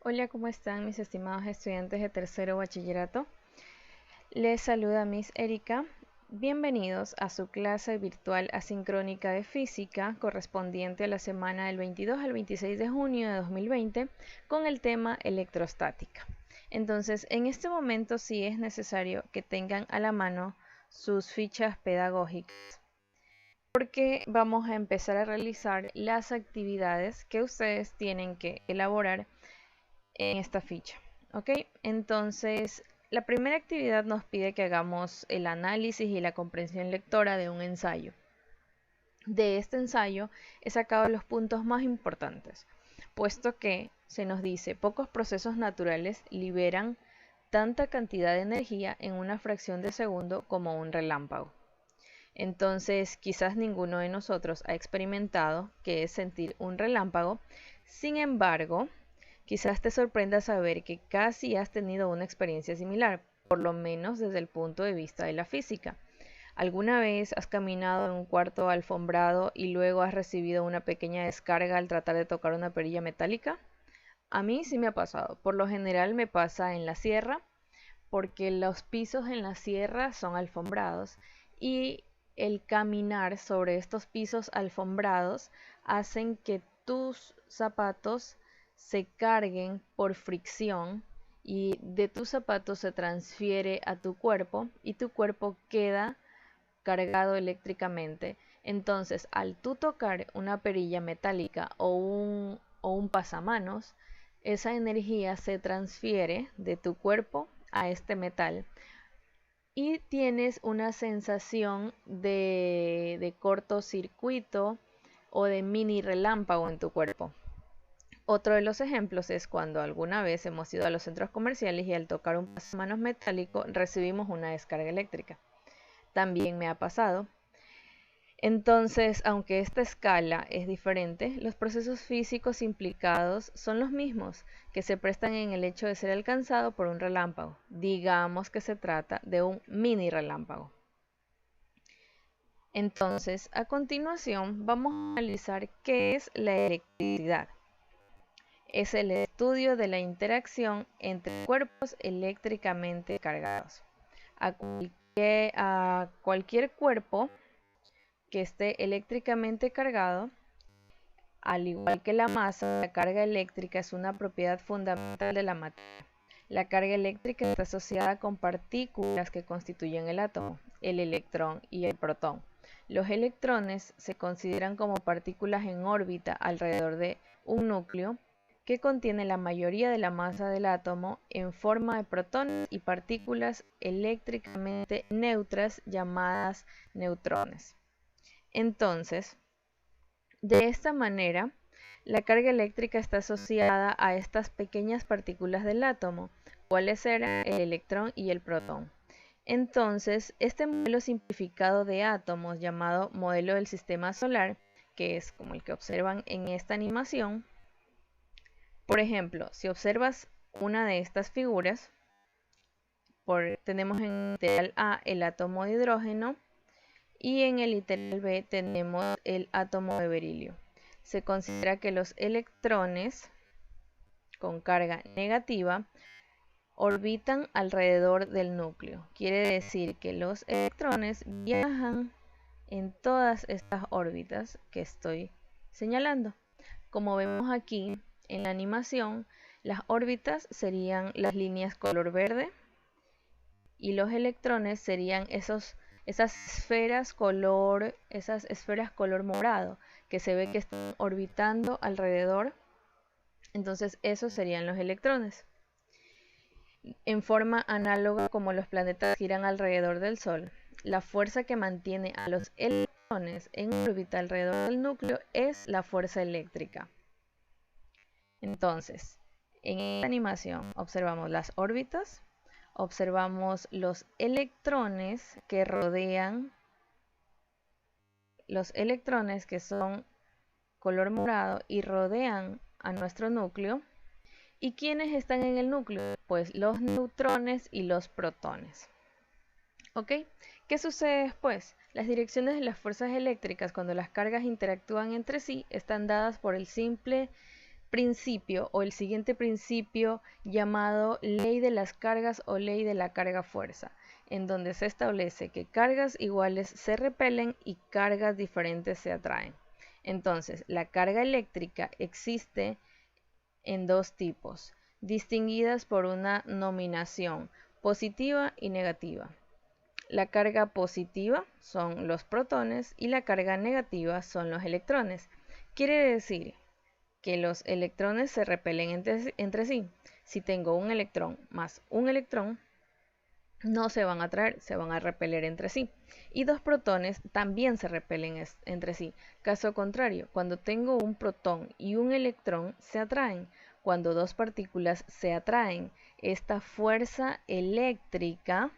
Hola, ¿cómo están mis estimados estudiantes de tercero bachillerato? Les saluda Miss Erika. Bienvenidos a su clase virtual asincrónica de física correspondiente a la semana del 22 al 26 de junio de 2020 con el tema electrostática. Entonces, en este momento sí es necesario que tengan a la mano sus fichas pedagógicas porque vamos a empezar a realizar las actividades que ustedes tienen que elaborar en esta ficha. ¿Ok? Entonces, la primera actividad nos pide que hagamos el análisis y la comprensión lectora de un ensayo. De este ensayo he sacado los puntos más importantes, puesto que se nos dice pocos procesos naturales liberan tanta cantidad de energía en una fracción de segundo como un relámpago. Entonces, quizás ninguno de nosotros ha experimentado qué es sentir un relámpago. Sin embargo, quizás te sorprenda saber que casi has tenido una experiencia similar, por lo menos desde el punto de vista de la física. ¿Alguna vez has caminado en un cuarto alfombrado y luego has recibido una pequeña descarga al tratar de tocar una perilla metálica? A mí sí me ha pasado. Por lo general me pasa en la sierra, porque los pisos en la sierra son alfombrados y el caminar sobre estos pisos alfombrados hacen que tus zapatos se carguen por fricción y de tus zapatos se transfiere a tu cuerpo y tu cuerpo queda cargado eléctricamente. Entonces, al tú tocar una perilla metálica o un pasamanos, esa energía se transfiere de tu cuerpo a este metal y tienes una sensación de cortocircuito o de mini relámpago en tu cuerpo. Otro de los ejemplos es cuando alguna vez hemos ido a los centros comerciales y al tocar un pasamanos metálico recibimos una descarga eléctrica. También me ha pasado. Entonces, aunque esta escala es diferente, los procesos físicos implicados son los mismos que se prestan en el hecho de ser alcanzado por un relámpago. Digamos que se trata de un mini relámpago. Entonces, a continuación vamos a analizar qué es la electricidad. Es el estudio de la interacción entre cuerpos eléctricamente cargados. A cualquier cuerpo que esté eléctricamente cargado, al igual que la masa, la carga eléctrica es una propiedad fundamental de la materia. La carga eléctrica está asociada con partículas que constituyen el átomo, el electrón y el protón. Los electrones se consideran como partículas en órbita alrededor de un núcleo que contiene la mayoría de la masa del átomo en forma de protones y partículas eléctricamente neutras llamadas neutrones. Entonces, de esta manera, la carga eléctrica está asociada a estas pequeñas partículas del átomo, cuáles eran el electrón y el protón. Entonces, este modelo simplificado de átomos llamado modelo del sistema solar, que es como el que observan en esta animación, por ejemplo, si observas una de estas figuras, tenemos en el literal A el átomo de hidrógeno, y en el literal B tenemos el átomo de berilio. Se considera que los electrones con carga negativa orbitan alrededor del núcleo. Quiere decir que los electrones viajan en todas estas órbitas que estoy señalando. Como vemos aquí en la animación, las órbitas serían las líneas color verde y los electrones serían esas esferas color morado que se ve que están orbitando alrededor. Entonces esos serían los electrones. En forma análoga como los planetas giran alrededor del Sol, la fuerza que mantiene a los electrones en órbita alrededor del núcleo es la fuerza eléctrica. Entonces, en esta animación observamos las órbitas, observamos los electrones que rodean, los electrones que son color morado y rodean a nuestro núcleo. ¿Y quiénes están en el núcleo? Pues los neutrones y los protones. ¿Ok? ¿Qué sucede después? Las direcciones de las fuerzas eléctricas cuando las cargas interactúan entre sí están dadas por el simple principio o el siguiente principio llamado ley de las cargas o ley de la carga-fuerza, en donde se establece que cargas iguales se repelen y cargas diferentes se atraen. Entonces, la carga eléctrica existe en dos tipos, distinguidas por una nominación positiva y negativa. La carga positiva son los protones y la carga negativa son los electrones. Quiere decir que los electrones se repelen entre sí. Si tengo un electrón más un electrón, no se van a atraer, se van a repeler entre sí. Y dos protones también se repelen entre sí. Caso contrario, cuando tengo un protón y un electrón, se atraen. Cuando dos partículas se atraen, esta fuerza eléctrica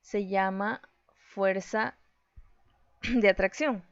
se llama fuerza de atracción.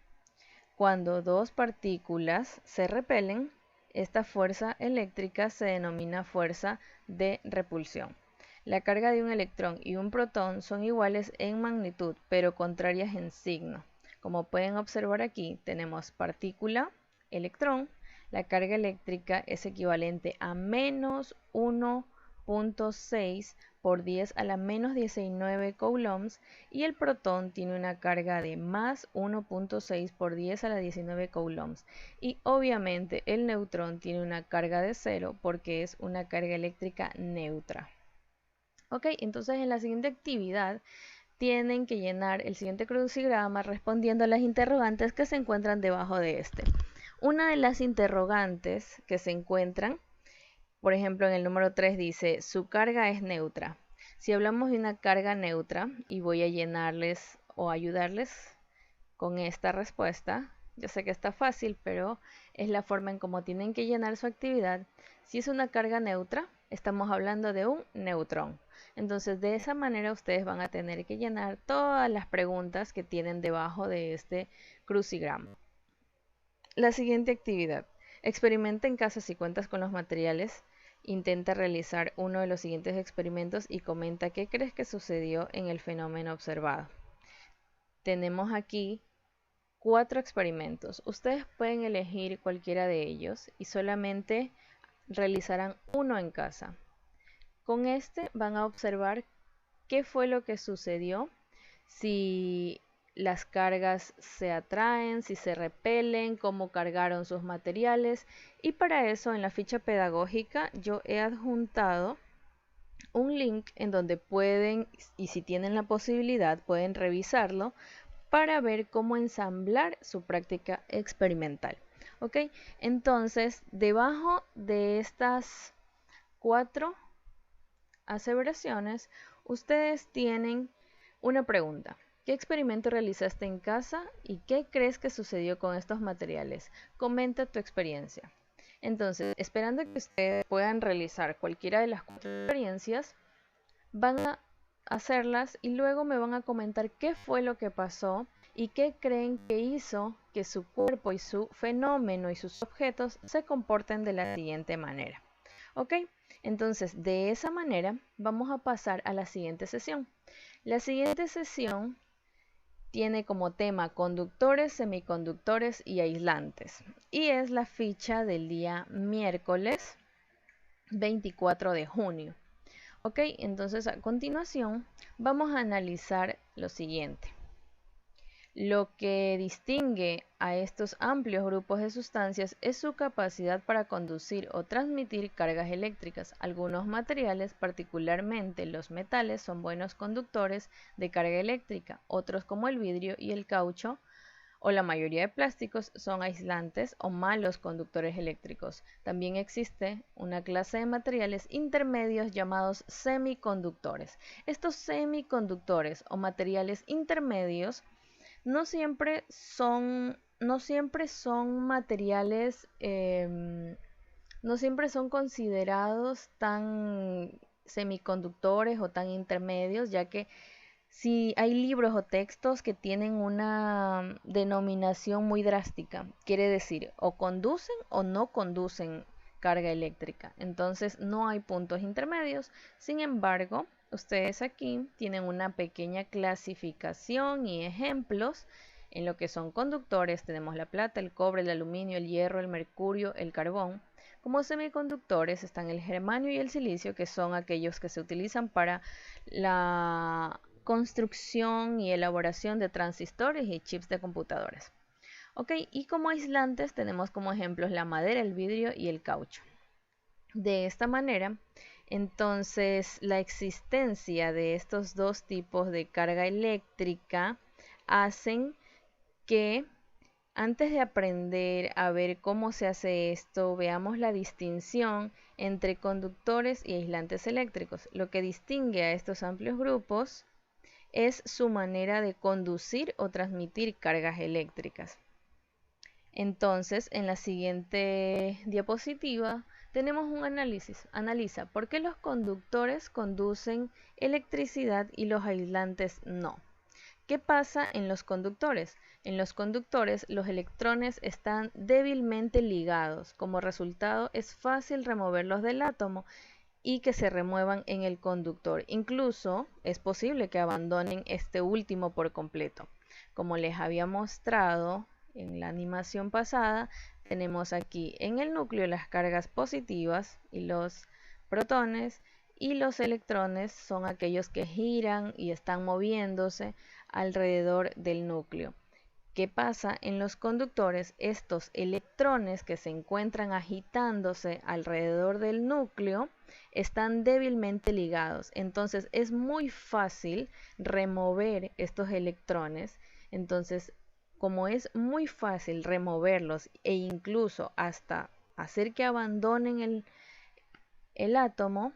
Cuando dos partículas se repelen, esta fuerza eléctrica se denomina fuerza de repulsión. La carga de un electrón y un protón son iguales en magnitud, pero contrarias en signo. Como pueden observar aquí, tenemos partícula, electrón. La carga eléctrica es equivalente a menos 1.6 por 10 a la menos 19 coulombs y el protón tiene una carga de más 1.6 por 10 a la 19 coulombs. Y obviamente el neutrón tiene una carga de 0 porque es una carga eléctrica neutra. Ok, entonces en la siguiente actividad tienen que llenar el siguiente crucigrama respondiendo a las interrogantes que se encuentran debajo de este. Una de las interrogantes que se encuentran, por ejemplo en el número 3 dice, su carga es neutra. Si hablamos de una carga neutra, y voy a llenarles o ayudarles con esta respuesta, yo sé que está fácil, pero es la forma en cómo tienen que llenar su actividad. Si es una carga neutra, estamos hablando de un neutrón. Entonces, de esa manera ustedes van a tener que llenar todas las preguntas que tienen debajo de este crucigrama. La siguiente actividad. Experimenta en casa si cuentas con los materiales. Intenta realizar uno de los siguientes experimentos y comenta qué crees que sucedió en el fenómeno observado. Tenemos aquí 4 experimentos. Ustedes pueden elegir cualquiera de ellos y solamente realizarán uno en casa. Con este van a observar qué fue lo que sucedió, si las cargas se atraen, si se repelen, cómo cargaron sus materiales. Y para eso en la ficha pedagógica yo he adjuntado un link en donde pueden, y si tienen la posibilidad, pueden revisarlo para ver cómo ensamblar su práctica experimental. ¿Ok? Entonces, debajo de estas 4 aseveraciones, ustedes tienen una pregunta. ¿Qué experimento realizaste en casa y qué crees que sucedió con estos materiales? Comenta tu experiencia. Entonces, esperando que ustedes puedan realizar cualquiera de las 4 experiencias, van a hacerlas y luego me van a comentar qué fue lo que pasó y qué creen que hizo que su cuerpo y su fenómeno y sus objetos se comporten de la siguiente manera. ¿Ok? Entonces, de esa manera vamos a pasar a la siguiente sesión. La siguiente sesión tiene como tema conductores, semiconductores y aislantes. Y es la ficha del día miércoles 24 de junio. Ok, entonces a continuación vamos a analizar lo siguiente. Lo que distingue a estos amplios grupos de sustancias es su capacidad para conducir o transmitir cargas eléctricas. Algunos materiales, particularmente los metales, son buenos conductores de carga eléctrica. Otros, como el vidrio y el caucho, o la mayoría de plásticos, son aislantes o malos conductores eléctricos. También existe una clase de materiales intermedios llamados semiconductores. Estos semiconductores o materiales intermedios no siempre son materiales, no siempre son considerados tan semiconductores o tan intermedios, ya que si hay libros o textos que tienen una denominación muy drástica, quiere decir o conducen o no conducen carga eléctrica. Entonces no hay puntos intermedios. Sin embargo, ustedes aquí tienen una pequeña clasificación y ejemplos En lo que son conductores tenemos la plata, el cobre, el aluminio, el hierro, el mercurio, el carbón. Como semiconductores están el germanio y el silicio, que son aquellos que se utilizan para la construcción y elaboración de transistores y chips de computadores. Ok, y como aislantes tenemos como ejemplos la madera, el vidrio y el caucho. De esta manera, entonces la existencia de estos dos tipos de carga eléctrica hacen que antes de aprender a ver cómo se hace esto, veamos la distinción entre conductores y aislantes eléctricos. Lo que distingue a estos amplios grupos es su manera de conducir o transmitir cargas eléctricas. Entonces, en la siguiente diapositiva tenemos un análisis. Analiza por qué los conductores conducen electricidad y los aislantes no. ¿Qué pasa en los conductores? En los conductores los electrones están débilmente ligados. Como resultado es fácil removerlos del átomo y que se remuevan en el conductor. Incluso es posible que abandonen este último por completo. Como les había mostrado en la animación pasada, tenemos aquí en el núcleo las cargas positivas y los protones, y los electrones son aquellos que giran y están moviéndose alrededor del núcleo. ¿Qué pasa en los conductores? Estos electrones que se encuentran agitándose alrededor del núcleo están débilmente ligados. Entonces es muy fácil remover estos electrones. Entonces, como es muy fácil removerlos e incluso hasta hacer que abandonen el átomo,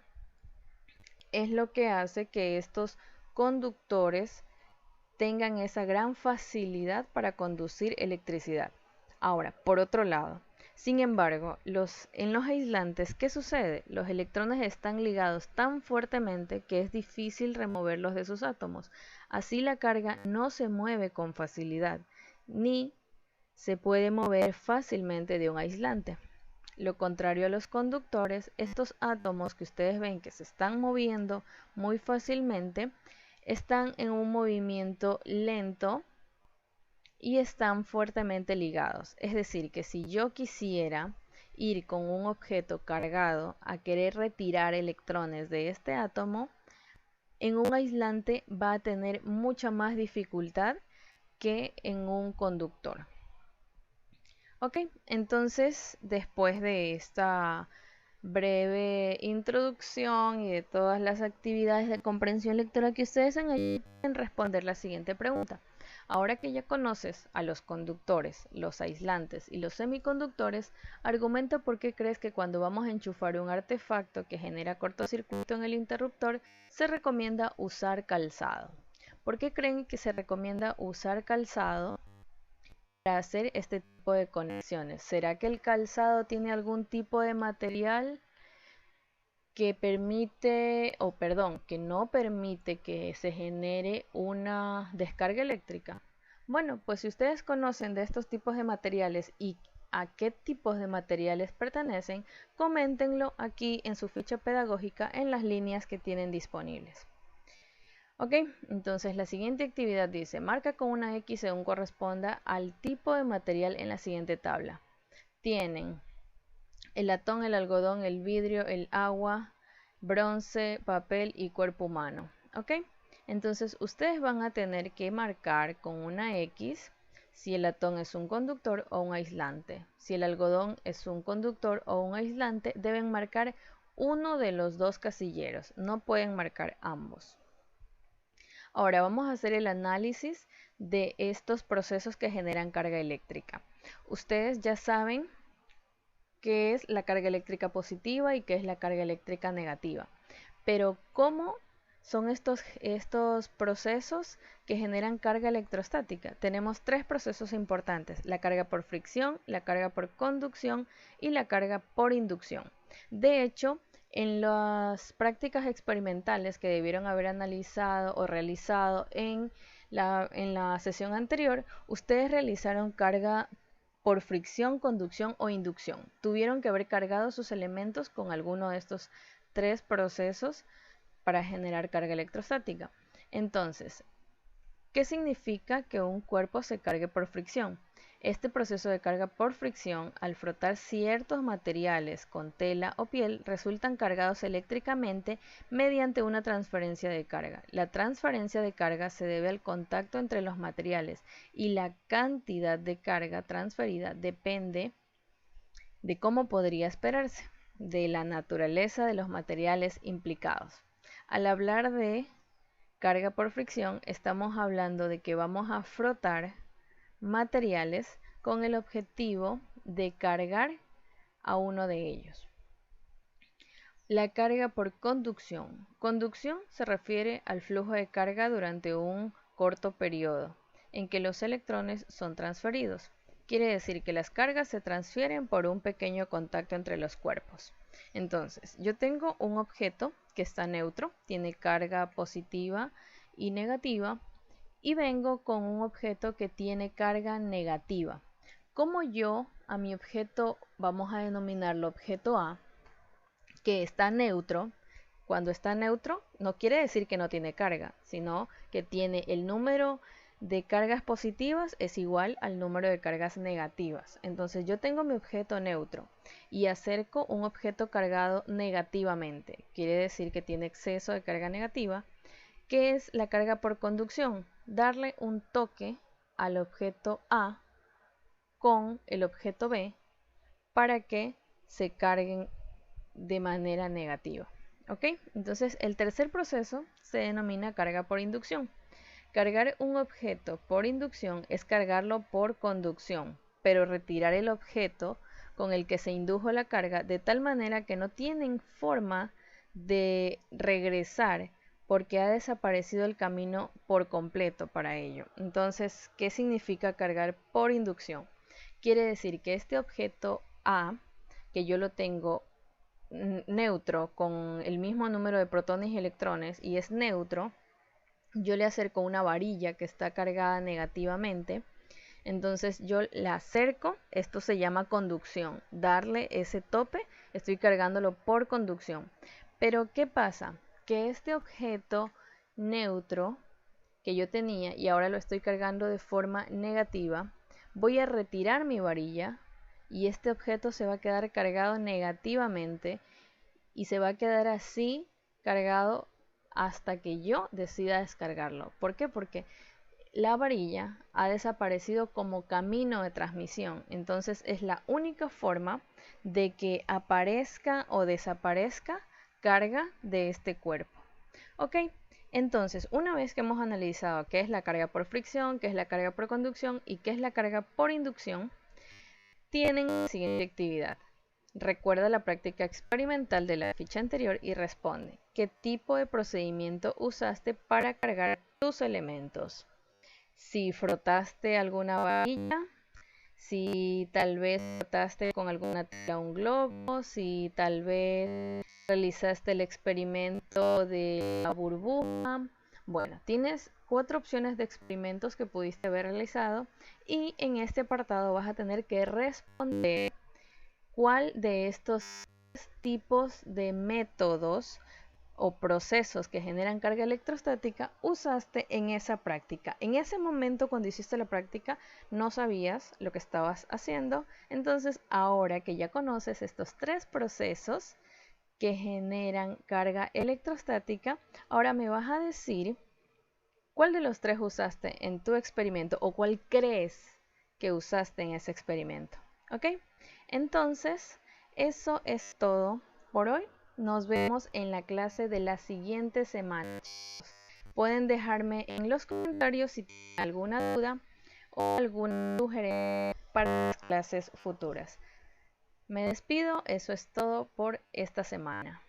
es lo que hace que estos conductores tengan esa gran facilidad para conducir electricidad. Ahora, por otro lado, sin embargo, en los aislantes, ¿qué sucede? Los electrones están ligados tan fuertemente que es difícil removerlos de sus átomos. Así la carga no se mueve con facilidad, ni se puede mover fácilmente de un aislante. Lo contrario a los conductores, estos átomos que ustedes ven que se están moviendo muy fácilmente, están en un movimiento lento y están fuertemente ligados. Es decir, que si yo quisiera ir con un objeto cargado a querer retirar electrones de este átomo, en un aislante va a tener mucha más dificultad que en un conductor. Ok, entonces después de esta breve introducción y de todas las actividades de comprensión lectora que ustedes han hecho, pueden responder la siguiente pregunta. Ahora que ya conoces a los conductores, los aislantes y los semiconductores, argumenta por qué crees que cuando vamos a enchufar un artefacto que genera cortocircuito en el interruptor, se recomienda usar calzado. ¿Por qué creen que se recomienda usar calzado para hacer este tipo de conexiones? ¿Será que el calzado tiene algún tipo de material que permite, que no permite que se genere una descarga eléctrica? Bueno, pues si ustedes conocen de estos tipos de materiales y a qué tipos de materiales pertenecen, coméntenlo aquí en su ficha pedagógica en las líneas que tienen disponibles. Ok, entonces la siguiente actividad dice, marca con una X según corresponda al tipo de material en la siguiente tabla. Tienen el latón, el algodón, el vidrio, el agua, bronce, papel y cuerpo humano. Ok, entonces ustedes van a tener que marcar con una X si el latón es un conductor o un aislante. Si el algodón es un conductor o un aislante, deben marcar uno de los dos casilleros, no pueden marcar ambos. Ahora vamos a hacer el análisis de estos procesos que generan carga eléctrica. Ustedes ya saben qué es la carga eléctrica positiva y qué es la carga eléctrica negativa. Pero ¿cómo son estos procesos que generan carga electrostática? Tenemos tres procesos importantes: la carga por fricción, la carga por conducción y la carga por inducción. De hecho, en las prácticas experimentales que debieron haber analizado o realizado en la sesión anterior, ustedes realizaron carga por fricción, conducción o inducción. Tuvieron que haber cargado sus elementos con alguno de estos tres procesos para generar carga electrostática. Entonces, ¿Qué significa que un cuerpo se cargue por fricción? Este proceso de carga por fricción, al frotar ciertos materiales con tela o piel, resultan cargados eléctricamente mediante una transferencia de carga. La transferencia de carga se debe al contacto entre los materiales y la cantidad de carga transferida depende de cómo podría esperarse, de la naturaleza de los materiales implicados. Al hablar de carga por fricción, estamos hablando de que vamos a frotar materiales con el objetivo de cargar a uno de ellos. La carga por conducción. Conducción se refiere al flujo de carga durante un corto periodo en que los electrones son transferidos. Quiere decir que las cargas se transfieren por un pequeño contacto entre los cuerpos. Entonces, yo tengo un objeto que está neutro, tiene carga positiva y negativa, y vengo con un objeto que tiene carga negativa. Como yo a mi objeto, vamos a denominarlo objeto A, que está neutro, cuando está neutro no quiere decir que no tiene carga, sino que tiene el número de cargas positivas es igual al número de cargas negativas. Entonces yo tengo mi objeto neutro y acerco un objeto cargado negativamente. Quiere decir que tiene exceso de carga negativa. ¿Qué es la carga por conducción? Darle un toque al objeto A con el objeto B para que se carguen de manera negativa. ¿Ok? Entonces el tercer proceso se denomina carga por inducción. Cargar un objeto por inducción es cargarlo por conducción, pero retirar el objeto con el que se indujo la carga de tal manera que no tienen forma de regresar porque ha desaparecido el camino por completo para ello. Entonces, ¿qué significa cargar por inducción? Quiere decir que este objeto A, que yo lo tengo neutro con el mismo número de protones y electrones y es neutro, yo le acerco una varilla que está cargada negativamente, entonces yo la acerco, esto se llama conducción, darle ese tope, estoy cargándolo por conducción. Pero ¿qué pasa? Que este objeto neutro que yo tenía y ahora lo estoy cargando de forma negativa, voy a retirar mi varilla y este objeto se va a quedar cargado negativamente y se va a quedar así cargado hasta que yo decida descargarlo. ¿Por qué? Porque la varilla ha desaparecido como camino de transmisión. Entonces es la única forma de que aparezca o desaparezca carga de este cuerpo. ¿Ok? Entonces, una vez que hemos analizado qué es la carga por fricción, qué es la carga por conducción y qué es la carga por inducción, tienen la siguiente actividad. Recuerda la práctica experimental de la ficha anterior y responde: ¿qué tipo de procedimiento usaste para cargar tus elementos? Si frotaste alguna varilla, si tal vez frotaste con alguna tela un globo, si tal vez realizaste el experimento de la burbuja. Bueno, tienes 4 opciones de experimentos que pudiste haber realizado y en este apartado vas a tener que responder cuál de estos tipos de métodos o procesos que generan carga electrostática usaste en esa práctica. En ese momento, cuando hiciste la práctica, no sabías lo que estabas haciendo. Entonces, ahora que ya conoces estos 3 procesos que generan carga electrostática, ahora me vas a decir cuál de los 3 usaste en tu experimento o cuál crees que usaste en ese experimento. ¿Ok? Entonces, eso es todo por hoy. Nos vemos en la clase de la siguiente semana. Pueden dejarme en los comentarios si tienen alguna duda o alguna sugerencia para las clases futuras. Me despido, eso es todo por esta semana.